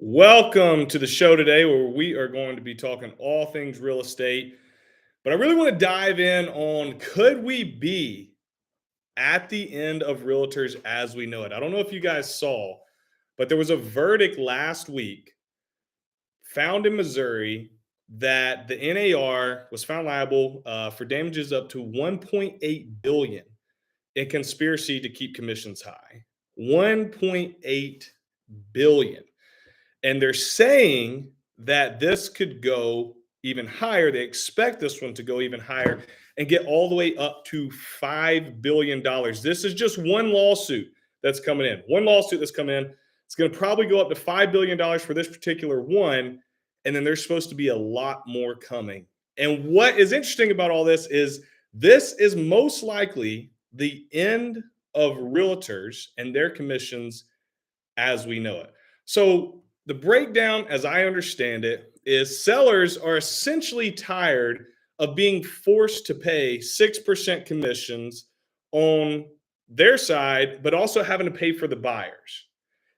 Welcome to the show today where we are going to be talking all things real estate. But I really want to dive in on could we be at the end of realtors as we know it? I don't know if you guys saw, but there was a verdict last week found in Missouri that the NAR was found liable for damages up to 1.8 billion in conspiracy to keep commissions high. 1.8 billion. And they're saying that this could go even higher. They expect this one to go even higher and get all the way up to $5 billion. This is just one lawsuit that's coming in. One lawsuit that's come in. It's going to probably go up to $5 billion for this particular one. And then there's supposed to be a lot more coming. And what is interesting about all this is most likely the end of realtors and their commissions as we know it. So the breakdown, as I understand it, is sellers are essentially tired of being forced to pay 6% commissions on their side, but also having to pay for the buyers.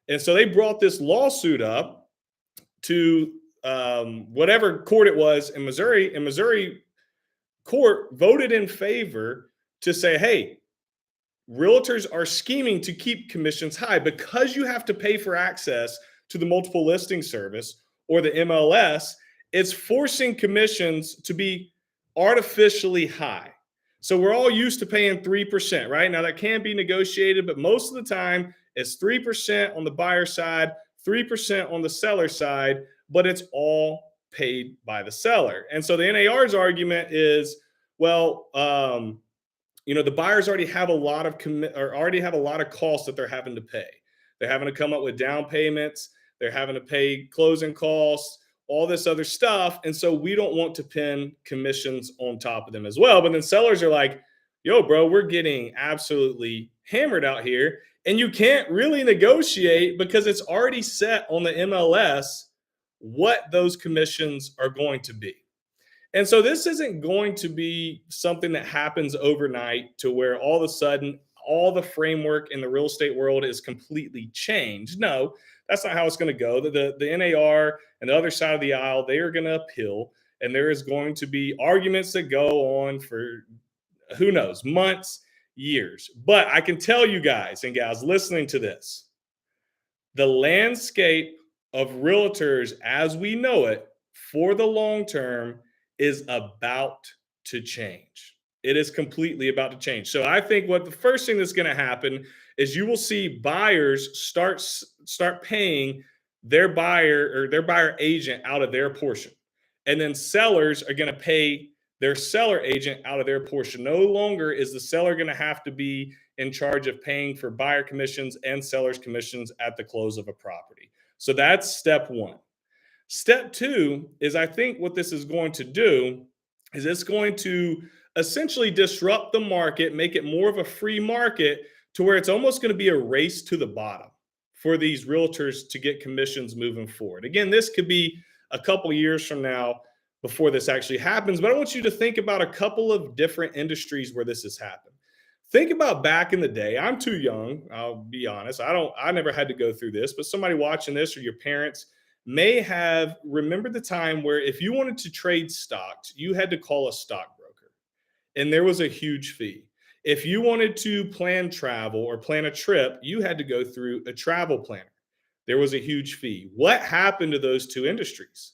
And so they brought this lawsuit up to whatever court it was in Missouri, and Missouri court voted in favor to say, hey, realtors are scheming to keep commissions high because you have to pay for access to the multiple listing service or the MLS. It's forcing commissions to be artificially high. So we're all used to paying 3%, right? Now that can be negotiated, but most of the time it's 3% on the buyer side, 3% on the seller side, but it's all paid by the seller. And so the NAR's argument is, well, the buyers already have a lot of costs that they're having to pay. They're having to come up with down payments. They're having to pay closing costs, all this other stuff. And so we don't want to pin commissions on top of them as well. But then sellers are like, yo, bro, we're getting absolutely hammered out here. And you can't really negotiate because it's already set on the MLS what those commissions are going to be. And so this isn't going to be something that happens overnight to where all of a sudden all the framework in the real estate world is completely changed. No, that's not how it's going to go. The NAR and the other side of the aisle, they are going to appeal, and there is going to be arguments that go on for who knows, months, years. But I can tell you guys and gals listening to this, the landscape of realtors as we know it for the long term is about to change. It is completely about to change. So I think what the first thing that's going to happen is you will see buyers start paying their buyer or their buyer agent out of their portion. And then sellers are going to pay their seller agent out of their portion. No longer is the seller going to have to be in charge of paying for buyer commissions and sellers commissions at the close of a property. So that's step one. Step two is I think what this is going to do is it's going to essentially disrupt the market, make it more of a free market to where it's almost going to be a race to the bottom for these realtors to get commissions moving forward. Again, this could be a couple years from now before this actually happens, but I want you to think about a couple of different industries where this has happened. Think about back in the day. I'm too young, I'll be honest. I never had to go through this, but somebody watching this or your parents may have remembered the time where if you wanted to trade stocks, you had to call a stockbroker and there was a huge fee. If you wanted to plan travel or plan a trip, you had to go through a travel planner. There was a huge fee. What happened to those two industries?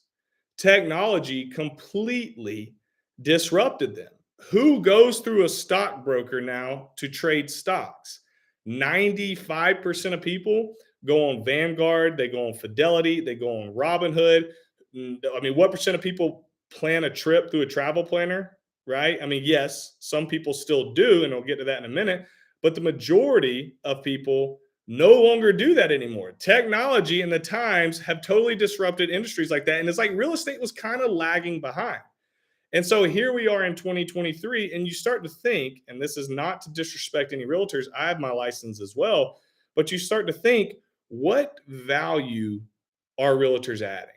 Technology completely disrupted them. Who goes through a stockbroker now to trade stocks? 95% of people go on Vanguard, they go on Fidelity, they go on Robinhood. I mean, what percent of people plan a trip through a travel planner, right? I mean, yes, some people still do, and I'll get to that in a minute, but the majority of people no longer do that anymore. Technology and the times have totally disrupted industries like that. And it's like real estate was kind of lagging behind. And so here we are in 2023, and you start to think, and this is not to disrespect any realtors, I have my license as well, but you start to think, what value are realtors adding?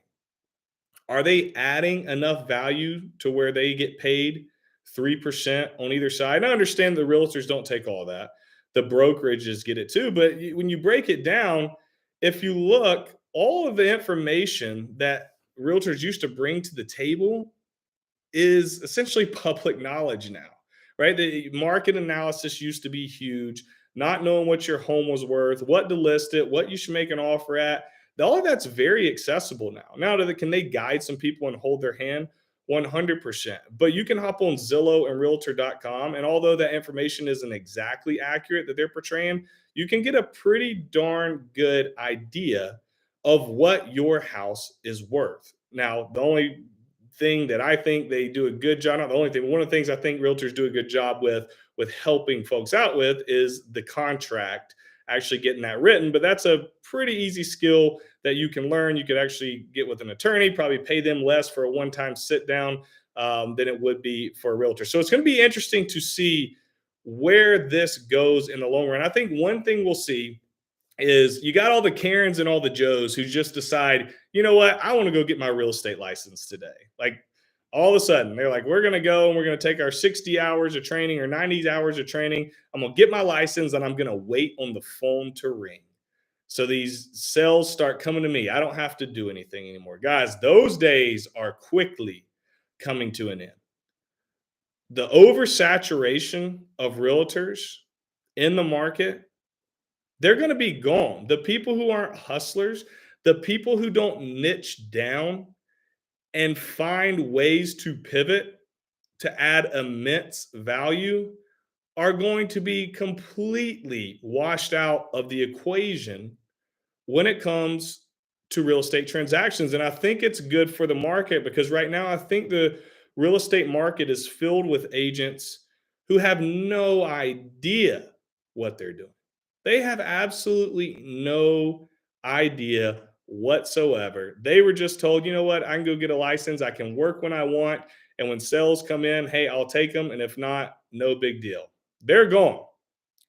Are they adding enough value to where they get paid 3% on either side? And I understand the realtors don't take all that. The brokerages get it too. But when you break it down, if you look, all of the information that realtors used to bring to the table is essentially public knowledge now, right? The market analysis used to be huge, not knowing what your home was worth, what to list it, what you should make an offer at. All of that's very accessible now. Can they guide some people and hold their hand? 100%. But you can hop on Zillow and realtor.com. And although that information isn't exactly accurate that they're portraying, you can get a pretty darn good idea of what your house is worth. Now, the only thing that I think they do a good job, not the only thing, but one of the things I think realtors do a good job with helping folks out with is the contract, actually getting that written. But that's a pretty easy skill that you can learn. You could actually get with an attorney, probably pay them less for a one-time sit down than it would be for a realtor. So it's going to be interesting to see where this goes in the long run. I think one thing we'll see is you got all the Karens and all the Joes who just decide, you know what, I want to go get my real estate license today. Like all of a sudden, they're like, we're going to go and we're going to take our 60 hours of training or 90 hours of training. I'm going to get my license and I'm going to wait on the phone to ring. So these sales start coming to me. I don't have to do anything anymore. Guys, those days are quickly coming to an end. The oversaturation of realtors in the market, they're going to be gone. The people who aren't hustlers, the people who don't niche down and find ways to pivot to add immense value are going to be completely washed out of the equation when it comes to real estate transactions. And I think it's good for the market because right now I think the real estate market is filled with agents who have no idea what they're doing. They have absolutely no idea whatsoever. They were just told, you know what, I can go get a license, I can work when I want. And when sales come in, hey, I'll take them. And if not, no big deal. They're gone.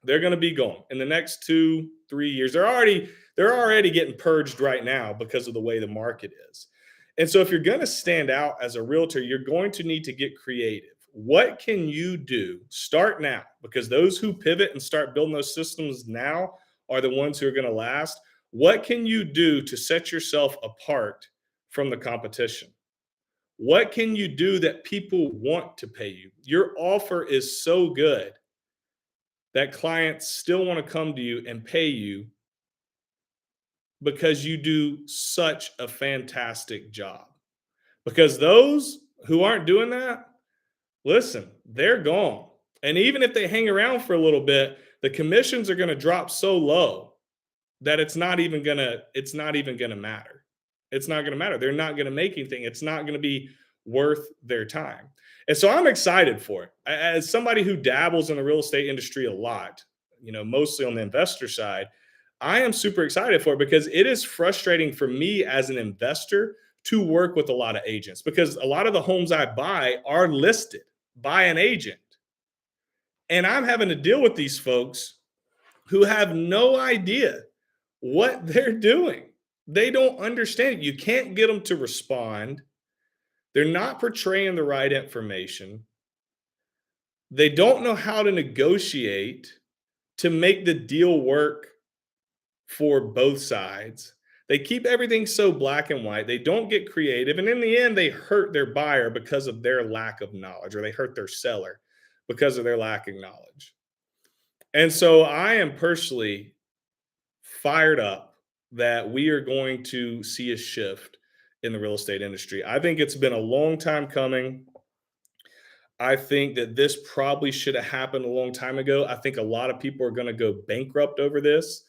They're going to be gone in the next 2, 3 years. They're already getting purged right now because of the way the market is. And so if you're going to stand out as a realtor, you're going to need to get creative. What can you do? Start now, because those who pivot and start building those systems now are the ones who are going to last. What can you do to set yourself apart from the competition? What can you do that people want to pay you? Your offer is so good that clients still want to come to you and pay you because you do such a fantastic job. Because those who aren't doing that, listen, they're gone. And even if they hang around for a little bit, the commissions are going to drop so low that it's not even going to matter. It's not going to matter. They're not going to make anything. It's not going to be worth their time. And so I'm excited for it. As somebody who dabbles in the real estate industry a lot, mostly on the investor side, I am super excited for it because it is frustrating for me as an investor to work with a lot of agents because a lot of the homes I buy are listed by an agent. And I'm having to deal with these folks who have no idea what they're doing. They don't understand it. You can't get them to respond. They're not portraying the right information. They don't know how to negotiate to make the deal work for both sides. They keep everything so black and white. They don't get creative. And in the end, they hurt their buyer because of their lack of knowledge, or they hurt their seller because of their lack of knowledge. And so I am personally fired up that we are going to see a shift in the real estate industry. I think it's been a long time coming. I think that this probably should have happened a long time ago. I think a lot of people are going to go bankrupt over this.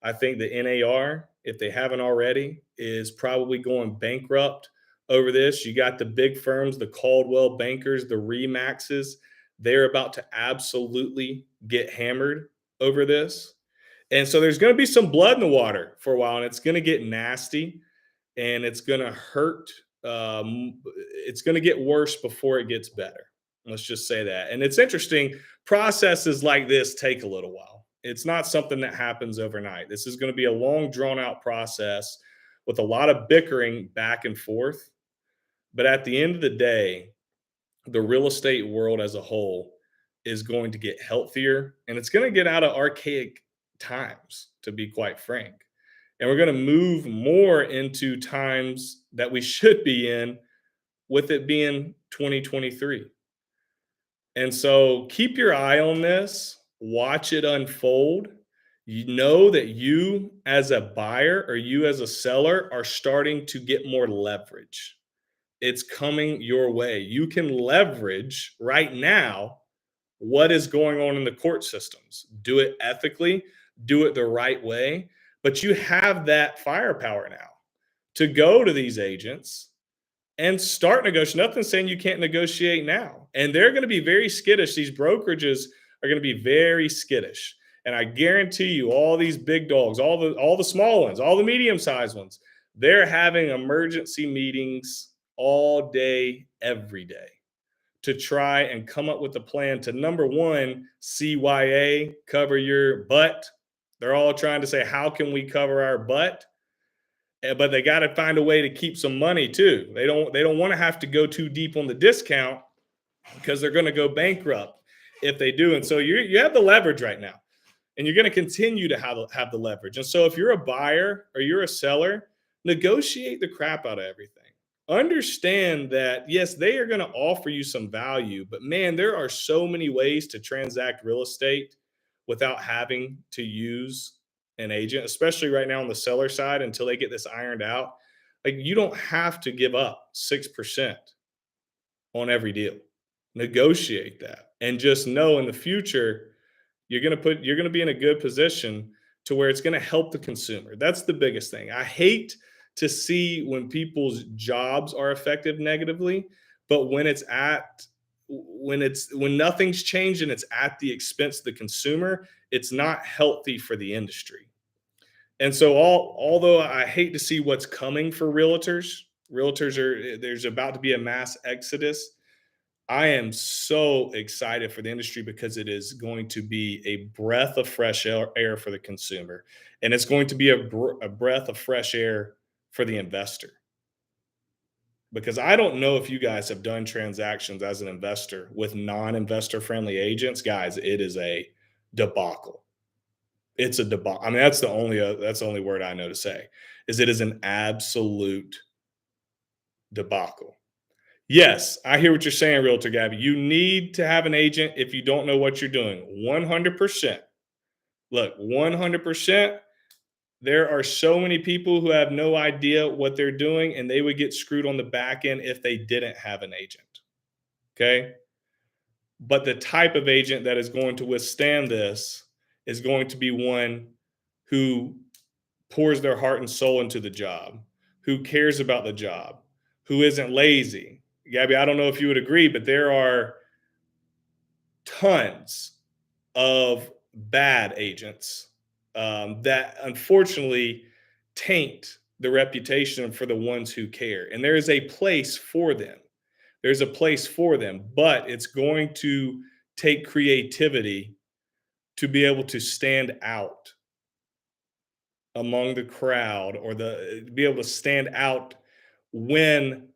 I think the NAR, if they haven't already, is probably going bankrupt over this. You got the big firms, the Caldwell bankers, the Remaxes. They're about to absolutely get hammered over this. And so there's going to be some blood in the water for a while, and it's going to get nasty and it's going to hurt. It's going to get worse before it gets better. Let's just say that. And it's interesting, processes like this take a little while. It's not something that happens overnight. This is going to be a long, drawn out process with a lot of bickering back and forth. But at the end of the day, the real estate world as a whole is going to get healthier and it's going to get out of archaic times, to be quite frank. And we're going to move more into times that we should be in, with it being 2023. And so keep your eye on this, watch it unfold. You know that you as a buyer or you as a seller are starting to get more leverage. It's coming your way. You can leverage right now what is going on in the court systems. Do it ethically, do it the right way, but you have that firepower now to go to these agents and start negotiating. Nothing saying you can't negotiate now. And they're going to be very skittish. These brokerages are going to be very skittish. And I guarantee you, all these big dogs, all the small ones, all the medium-sized ones, they're having emergency meetings all day, every day, to try and come up with a plan to, number one, CYA, cover your butt. They're all trying to say, how can we cover our butt? But they got to find a way to keep some money too. They don't want to have to go too deep on the discount, because they're going to go bankrupt if they do. And so you have the leverage right now, and you're going to continue to have the leverage. And so if you're a buyer or you're a seller, negotiate the crap out of everything. Understand that, yes, they are going to offer you some value, but man, there are so many ways to transact real estate without having to use an agent, especially right now on the seller side until they get this ironed out. Like, you don't have to give up 6% on every deal. Negotiate that and just know in the future you're going to be in a good position to where it's going to help the consumer. That's the biggest thing. I hate to see when people's jobs are affected negatively, but when nothing's changed and it's at the expense of the consumer, it's not healthy for the industry. And so, although I hate to see what's coming for realtors are there's about to be a mass exodus. I am so excited for the industry because it is going to be a breath of fresh air for the consumer, and it's going to be a breath of fresh air for the investor. Because I don't know if you guys have done transactions as an investor with non-investor friendly agents, guys. It is a debacle. It's a debacle. I mean, that's the only word I know to say, is it is an absolute debacle. Yes, I hear what you're saying, Realtor Gabby. You need to have an agent if you don't know what you're doing. 100%. Look, 100%. There are so many people who have no idea what they're doing, and they would get screwed on the back end if they didn't have an agent. Okay. But the type of agent that is going to withstand this is going to be one who pours their heart and soul into the job, who cares about the job, who isn't lazy. Gabby, I don't know if you would agree, but there are tons of bad agents that unfortunately taint the reputation for the ones who care. And there is a place for them. There's a place for them, but it's going to take creativity to be able to stand out among the crowd, or be able to stand out when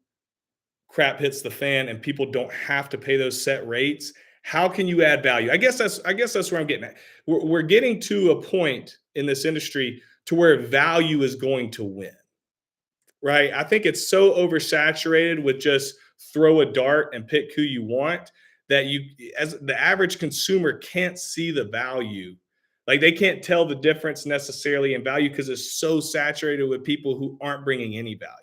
crap hits the fan and people don't have to pay those set rates. How can you add value? I guess that's where I'm getting at. We're getting to a point in this industry to where value is going to win, right? I think it's so oversaturated with just throw a dart and pick who you want, that you, as the average consumer, can't see the value. Like, they can't tell the difference necessarily in value because it's so saturated with people who aren't bringing any value.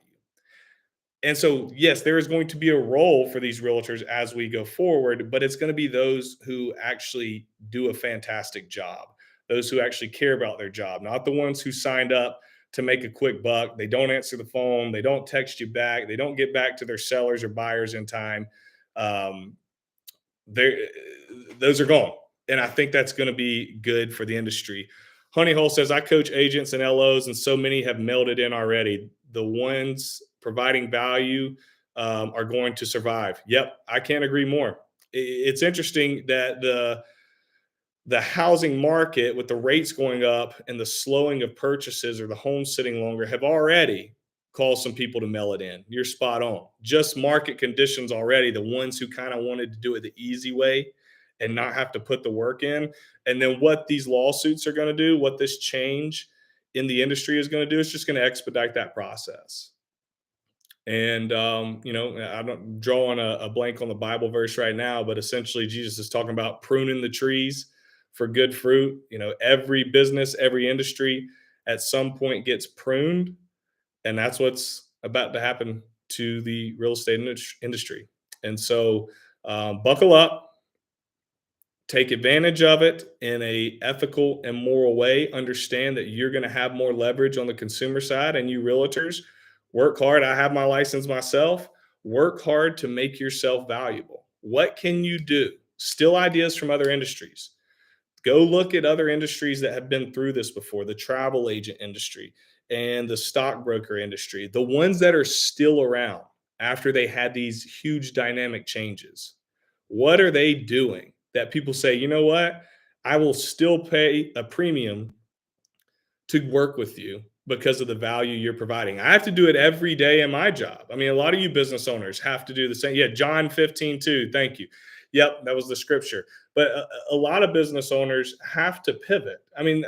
And so, yes, there is going to be a role for these realtors as we go forward, but it's going to be those who actually do a fantastic job, those who actually care about their job, not the ones who signed up to make a quick buck. They don't answer the phone, they don't text you back, they don't get back to their sellers or buyers in time. Um, they Those are gone. And I think that's going to be good for the industry. Honey Hole says, I coach agents and LOs, and so many have mailed it in already. The ones providing value are going to survive. Yep, I can't agree more. It's interesting that the housing market, with the rates going up and the slowing of purchases or the home sitting longer, have already caused some people to mail it in. You're spot on. Just market conditions already, the ones who kind of wanted to do it the easy way and not have to put the work in. And then what these lawsuits are going to do, what this change in the industry is going to do. It's just going to expedite that process. And I don't draw on a blank on the Bible verse right now, but essentially Jesus is talking about pruning the trees for good fruit. Every business, every industry at some point gets pruned, and that's what's about to happen to the real estate industry. And so, buckle up, take advantage of it in a ethical and moral way. Understand that you're going to have more leverage on the consumer side, and you realtors work hard. I have my license myself. Work hard to make yourself valuable. What can you do? Still ideas from other industries. Go look at other industries that have been through this before, the travel agent industry and the stockbroker industry, the ones that are still around after they had these huge dynamic changes. What are they doing that people say, you know what? I will still pay a premium to work with you because of the value you're providing. I have to do it every day in my job. I mean, a lot of you business owners have to do the same. Yeah, John 15:2. Thank you. Yep, that was the scripture. But a lot of business owners have to pivot. I mean,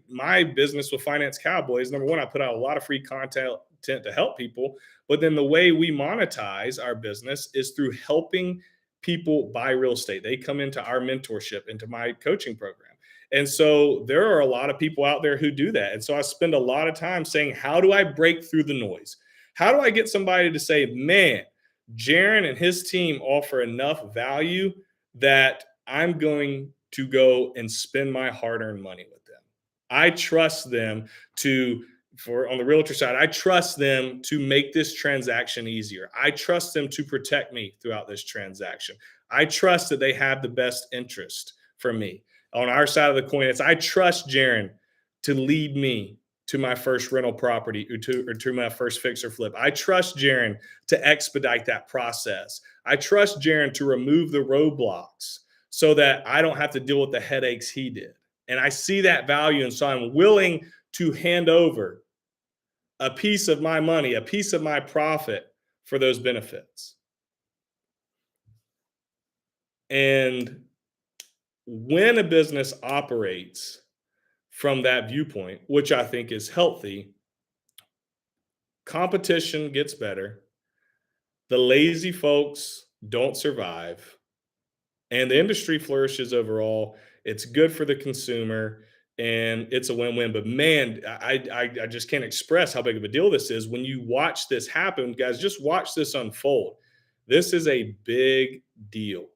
my business with Finance Cowboys, number one, I put out a lot of free content to help people. But then the way we monetize our business is through helping people buy real estate. They come into our mentorship, into my coaching program. And so there are a lot of people out there who do that. And so I spend a lot of time saying, how do I break through the noise? How do I get somebody to say, man, Jaron and his team offer enough value that I'm going to go and spend my hard earned money with them? I trust them to, for on the realtor side, I trust them to make this transaction easier. I trust them to protect me throughout this transaction. I trust that they have the best interest for me. On our side of the coin, it's I trust Jaron to lead me to my first rental property or to my first fix or flip. I trust Jaron to expedite that process. I trust Jaron to remove the roadblocks so that I don't have to deal with the headaches he did. And I see that value. And so I'm willing to hand over a piece of my money, a piece of my profit for those benefits. And when a business operates from that viewpoint, which I think is healthy, competition gets better. The lazy folks don't survive, and the industry flourishes overall. It's good for the consumer, and it's a win-win. But man, I just can't express how big of a deal this is when you watch this happen, guys. Just watch this unfold. This is a big deal.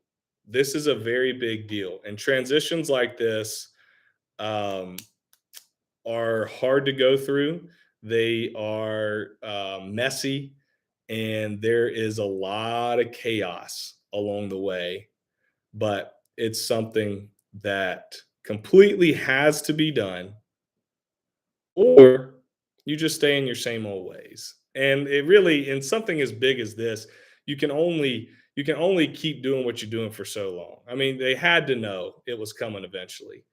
This is a very big deal, and transitions like this. Um, are hard to go through. They are messy, and there is a lot of chaos along the way. But it's something that completely has to be done, or you just stay in your same old ways. And it really, in something as big as this, you can only you can only keep doing what you're doing for so long. I mean, they had to know it was coming eventually.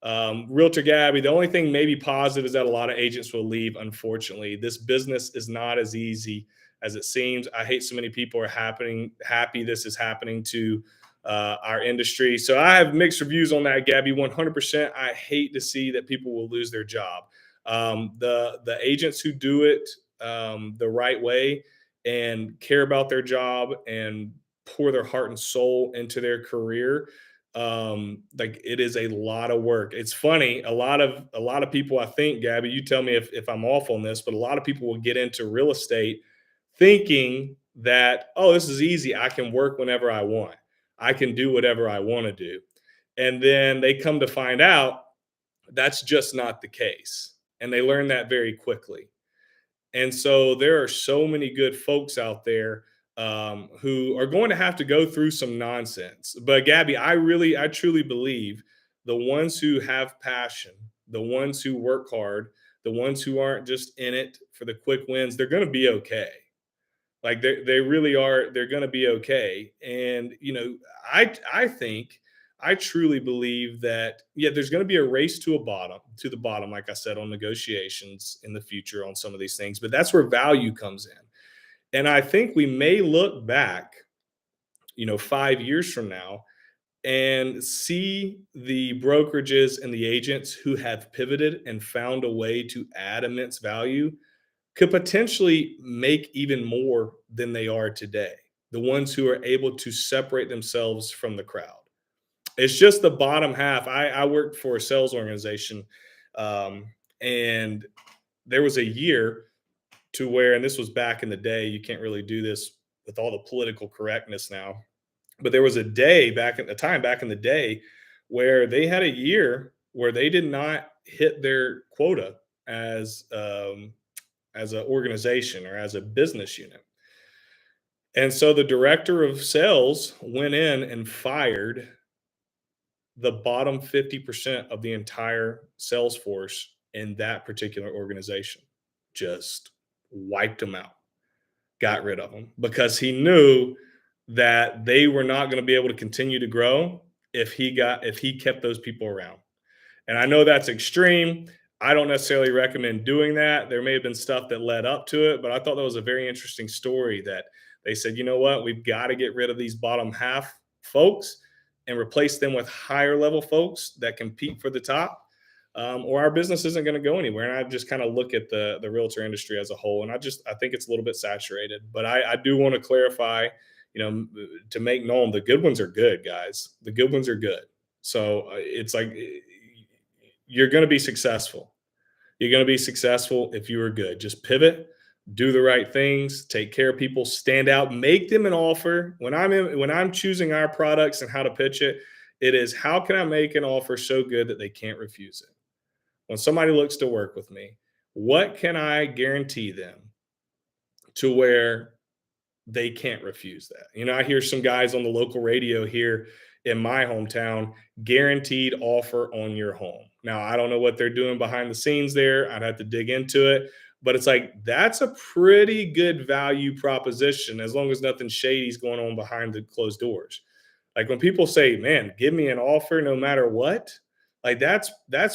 Realtor Gabby, the only thing maybe positive is that a lot of agents will leave. Unfortunately, this business is not as easy as it seems. I hate so many people are happy this is happening to our industry. So I have mixed reviews on that, Gabby. 100%. I hate to see that people will lose their job. The agents who do it the right way and care about their job and pour their heart and soul into their career, like it is a lot of work. It's funny, a lot of people, I think, Gabby, you tell me if I'm off on this, but a lot of people will get into real estate thinking that, oh, this is easy, I can work whenever I want, I can do whatever I want to do, and then they come to find out that's just not the case, and they learn that very quickly. And so there are so many good folks out there who are going to have to go through some nonsense. But Gabby, I truly believe the ones who have passion, the ones who work hard, the ones who aren't just in it for the quick wins, they're going to be okay. Like they really are. They're going to be okay. And I think I truly believe that yeah, there's going to be a race to the bottom, like I said, on negotiations in the future on some of these things. But that's where value comes in. And I think we may look back, 5 years from now, and see the brokerages and the agents who have pivoted and found a way to add immense value could potentially make even more than they are today. The ones who are able to separate themselves from the crowd. It's just the bottom half. I worked for a sales organization, um, and there was a year to where, and this was back in the day, you can't really do this with all the political correctness now, but there was a day back at the time, back in the day, where they had a year where they did not hit their quota as as an organization or as a business unit. And so the director of sales went in and fired the bottom 50% of the entire sales force in that particular organization. Just wiped them out, got rid of them because he knew that they were not going to be able to continue to grow if he kept those people around. And I know that's extreme. I don't necessarily recommend doing that. There may have been stuff that led up to it, but I thought that was a very interesting story that they said, you know what, we've got to get rid of these bottom half folks and replace them with higher level folks that compete for the top. Or our business isn't going to go anywhere. And I just kind of look at the realtor industry as a whole, and I think it's a little bit saturated. But I do want to clarify, to make known the good ones are good, guys. The good ones are good. So it's like you're going to be successful. You're going to be successful if you are good. Just pivot, do the right things, take care of people, stand out, make them an offer. When I'm choosing our products and how to pitch it, it is how can I make an offer so good that they can't refuse it? When somebody looks to work with me, what can I guarantee them to where they can't refuse that? I hear some guys on the local radio here in my hometown, guaranteed offer on your home. Now, I don't know what they're doing behind the scenes there. I'd have to dig into it, but it's like that's a pretty good value proposition as long as nothing shady's going on behind the closed doors. Like when people say, "Man, give me an offer no matter what," like that's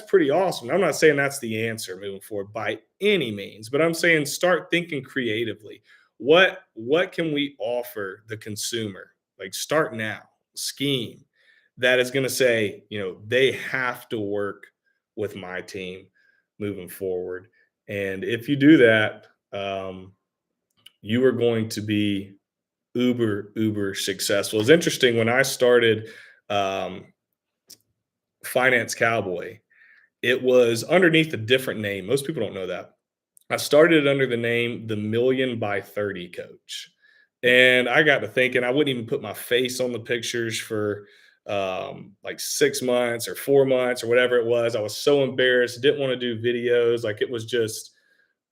pretty awesome. I'm not saying that's the answer moving forward by any means, but I'm saying start thinking creatively. What can we offer the consumer? Like start now, scheme that is going to say, they have to work with my team moving forward. And if you do that, you are going to be uber successful. It's interesting when I started um, Finance Cowboy, it was underneath a different name. Most people don't know that. I started under the name the Million by 30 Coach. And I got to thinking I wouldn't even put my face on the pictures for like 6 months or 4 months or whatever it was. I was so embarrassed, didn't want to do videos. Like it was just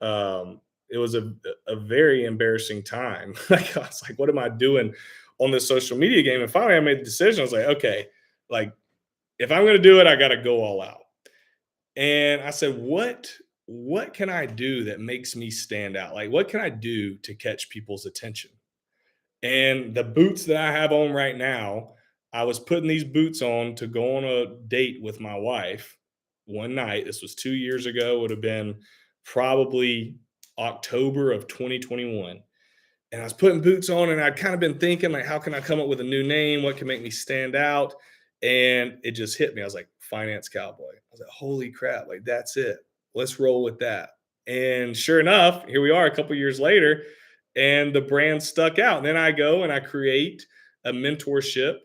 it was a very embarrassing time. Like I was like, what am I doing on this social media game? And finally I made the decision. I was like, okay, like if I'm gonna do it, I gotta go all out. And I said, what can I do that makes me stand out? Like, what can I do to catch people's attention? And the boots that I have on right now, I was putting these boots on to go on a date with my wife one night. This was 2 years ago, would have been probably October of 2021. And I was putting boots on and I'd kind of been thinking, like, how can I come up with a new name? What can make me stand out? And it just hit me. I was like, Finance Cowboy. I was like, holy crap, like that's it. Let's roll with that. And sure enough, here we are a couple years later, and the brand stuck out. And then I go and I create a mentorship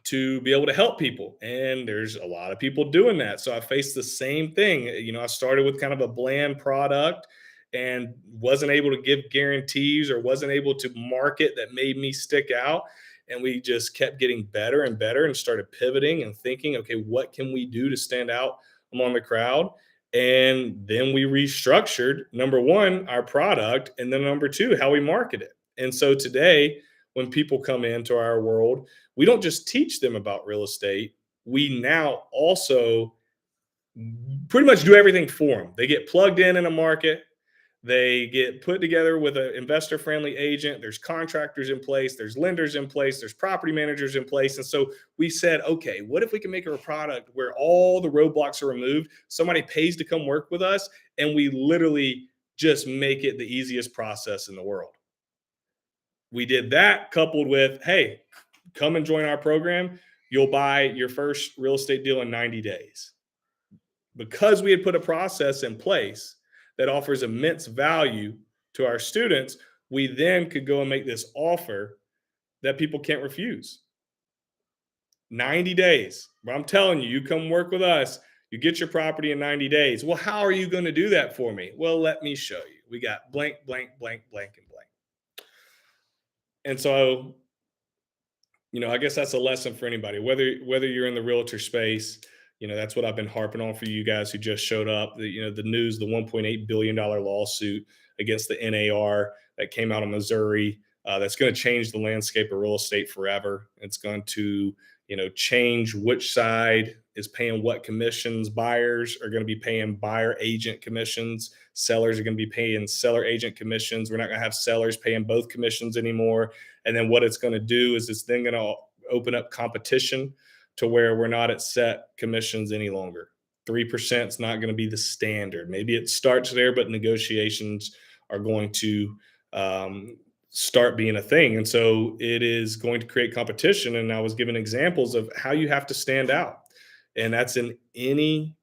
to be able to help people. And there's a lot of people doing that. So I faced the same thing. I started with kind of a bland product and wasn't able to give guarantees or wasn't able to market that made me stick out. And we just kept getting better and better and started pivoting and thinking, okay, what can we do to stand out among the crowd? And then we restructured number one, our product, and then number two, how we market it. And so today, when people come into our world, we don't just teach them about real estate. We now also pretty much do everything for them. They get plugged in a market. They get put together with an investor friendly agent. There's contractors in place. There's lenders in place. There's property managers in place. And so we said, okay, what if we can make a product where all the roadblocks are removed? Somebody pays to come work with us, and we literally just make it the easiest process in the world. We did that coupled with, hey, come and join our program. you'll buy your first real estate deal in 90 days. Because we had put a process in place that offers immense value to our students, we then could go and make this offer that people can't refuse. 90 days. But I'm telling you, you come work with us, you get your property in 90 days. Well, how are you going to do that for me? Well, let me show you. We got blank, blank, blank, blank, and blank. And so, I guess that's a lesson for anybody, whether you're in the realtor space. That's what I've been harping on for you guys who just showed up. The news, the $1.8 billion lawsuit against the NAR that came out of Missouri, that's going to change the landscape of real estate forever. It's going to, change which side is paying what commissions. Buyers are going to be paying buyer agent commissions. Sellers are going to be paying seller agent commissions. We're not going to have sellers paying both commissions anymore. And then what it's going to do is it's then going to open up competition to where we're not at set commissions any longer. 3% is not going to be the standard. Maybe it starts there, but negotiations are going to start being a thing. And so it is going to create competition. And I was given examples of how you have to stand out. And that's in any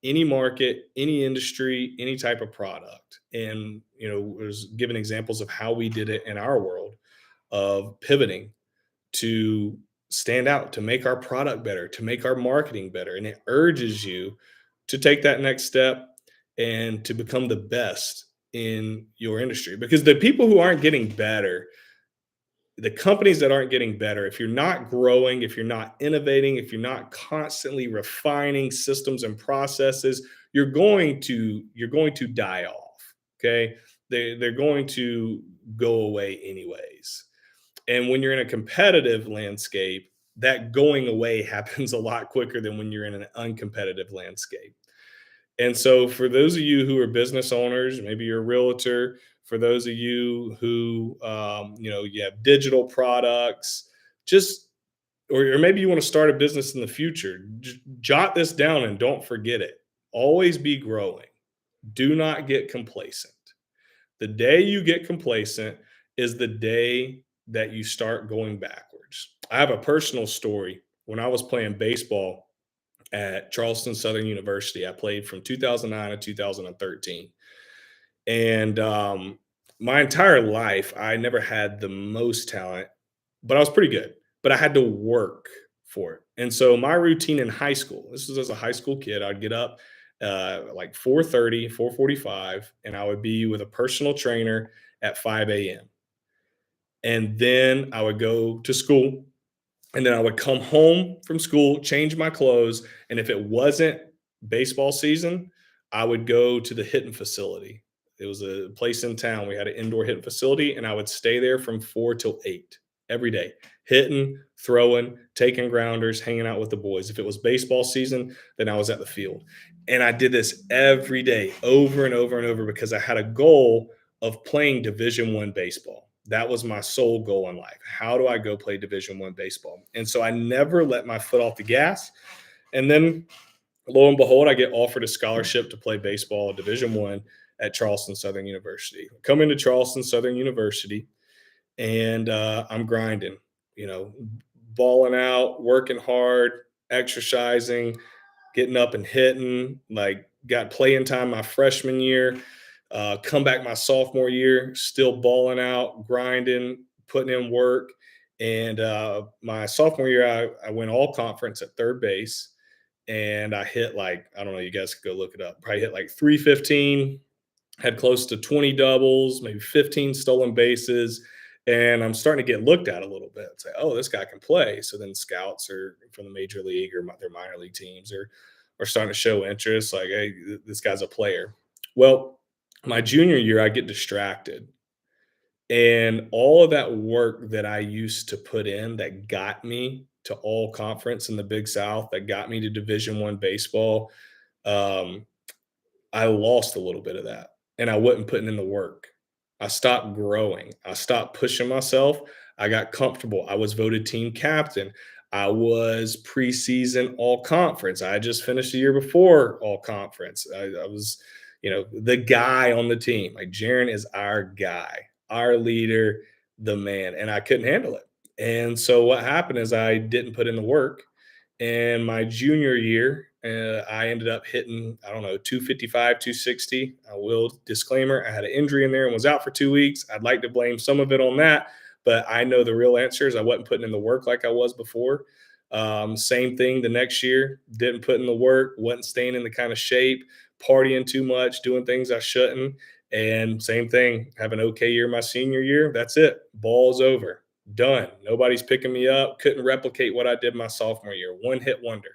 market, any industry, any type of product. And, was given examples of how we did it in our world of pivoting to stand out, to make our product better, to make our marketing better. And it urges you to take that next step and to become the best in your industry. Because the people who aren't getting better, the companies that aren't getting better, if you're not growing, if you're not innovating, if you're not constantly refining systems and processes, you're going to die off. Okay. They're going to go away anyways. And when you're in a competitive landscape, that going away happens a lot quicker than when you're in an uncompetitive landscape. And so, for those of you who are business owners, maybe you're a realtor, for those of you who, you have digital products, just, or maybe you want to start a business in the future, jot this down and don't forget it. Always be growing. Do not get complacent. The day you get complacent is the day that you start going backwards. I have a personal story. When I was playing baseball at Charleston Southern University, I played from 2009 to 2013. And my entire life, I never had the most talent, but I was pretty good. But I had to work for it. And so my routine in high school, this was as a high school kid, I'd get up like 4:30, 4:45, and I would be with a personal trainer at 5 a.m. And then I would go to school, and then I would come home from school, change my clothes, and if it wasn't baseball season, I would go to the hitting facility. It was a place in town. We had an indoor hitting facility, and I would stay there from 4 till 8 every day, hitting, throwing, taking grounders, hanging out with the boys. If it was baseball season, then I was at the field. And I did this every day, over and over and over, because I had a goal of playing Division I baseball. That was my sole goal in life. How do I go play Division I baseball? And so I never let my foot off the gas. And then lo and behold, I get offered a scholarship to play baseball at Division I at Charleston Southern University. Come into Charleston Southern University, and I'm grinding, you know, balling out, working hard, exercising, getting up and hitting. Like, got playing time my freshman year, come back my sophomore year, still balling out, grinding, putting in work. And my sophomore year, I went all conference at third base, and I hit, like, I don't know, you guys could go look it up. Probably hit like 315, had close to 20 doubles, maybe 15 stolen bases. And I'm starting to get looked at a little bit. Say, oh, this guy can play. So then scouts or from the major league or their minor league teams are starting to show interest. Like, hey, this guy's a player. Well, my junior year, I get distracted. And all of that work that I used to put in that got me to all conference in the Big South, that got me to Division I baseball, um, I lost a little bit of that, and I wasn't putting in the work. I stopped growing. I stopped pushing myself. I got comfortable. I was voted team captain. I was preseason all conference. I just finished the year before all conference. I was, the guy on the team. Like, Jaron is our guy, our leader, the man, and I couldn't handle it. And so what happened is I didn't put in the work, And my junior year, I ended up hitting, I don't know, 255, 260. I will disclaimer, I had an injury in there and was out for 2 weeks. I'd like to blame some of it on that, but I know the real answer is I wasn't putting in the work like I was before. Same thing the next year, didn't put in the work, wasn't staying in the kind of shape, partying too much, doing things I shouldn't. And same thing, have an okay year my senior year. That's it. Ball's over. Done. Nobody's picking me up. Couldn't replicate what I did my sophomore year. One hit wonder.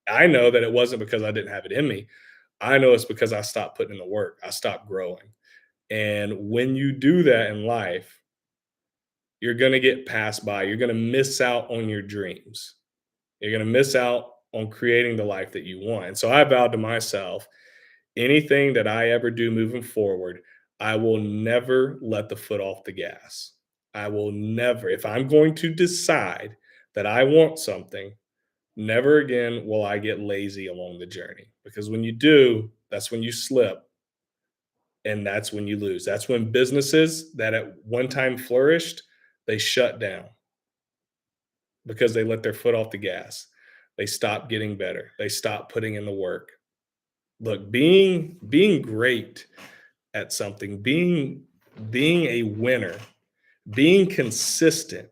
I know that it wasn't because I didn't have it in me. I know it's because I stopped putting in the work. I stopped growing. And when you do that in life, you're going to get passed by. You're going to miss out on your dreams. You're going to miss out on creating the life that you want. And so I vowed to myself, anything that I ever do moving forward, I will never let the foot off the gas. I will never, if I'm going to decide that I want something, never again will I get lazy along the journey. Because when you do, that's when you slip and that's when you lose. That's when businesses that at one time flourished, they shut down because they let their foot off the gas. They stopped getting better. They stopped putting in the work. Look, being great at something, being a winner, being consistent,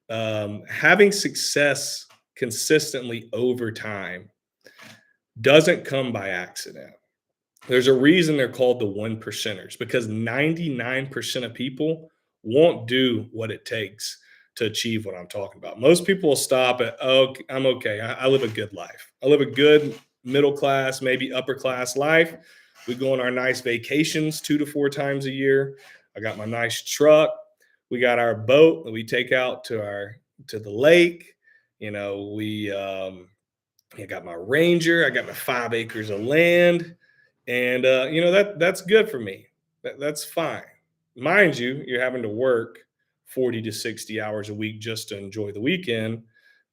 having success consistently over time doesn't come by accident. There's a reason they're called the one percenters because 99% of people won't do what it takes to achieve what I'm talking about. Most people will stop at, oh, I'm okay. I live a good life. I live a good middle class, maybe upper class life. We go on our nice vacations 2 to 4 times a year. I got my nice truck. We got our boat that we take out to the lake. I got my Ranger. I got my 5 acres of land, and that's good for me. That's fine. Mind you, you're having to work 40 to 60 hours a week just to enjoy the weekend.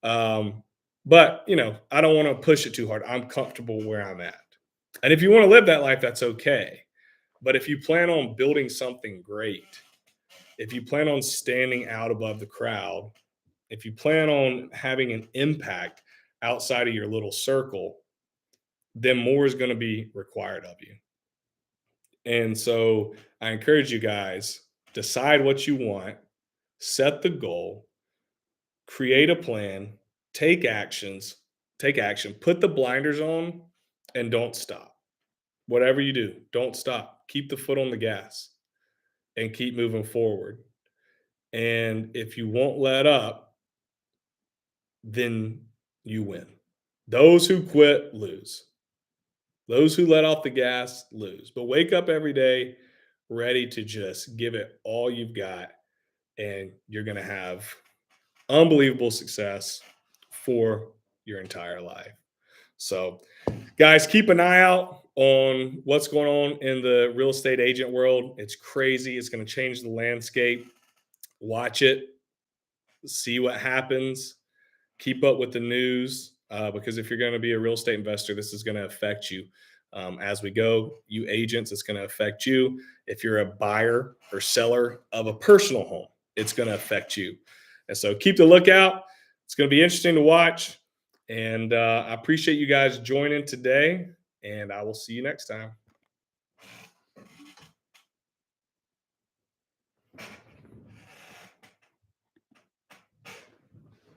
Um, but I don't want to push it too hard. I'm comfortable where I'm at, and if you want to live that life, that's okay. But if you plan on building something great, if you plan on standing out above the crowd, if you plan on having an impact outside of your little circle, then more is going to be required of you. And so I encourage you guys, decide what you want, set the goal, create a plan, take actions, take action, put the blinders on, and don't stop. Whatever you do, don't stop. Keep the foot on the gas and keep moving forward. And if you won't let up, then you win. Those who quit lose. Those who let off the gas lose. But wake up every day ready to just give it all you've got, and you're going to have unbelievable success for your entire life. So, guys, keep an eye out on what's going on in the real estate agent world. It's crazy. It's going to change the landscape. Watch it, see what happens, keep up with the news, because if you're going to be a real estate investor, this is going to affect you as we go. You agents, it's going to affect you. If you're a buyer or seller of a personal home, it's going to affect you. And so keep the lookout. It's going to be interesting to watch. And I appreciate you guys joining today. And I will see you next time.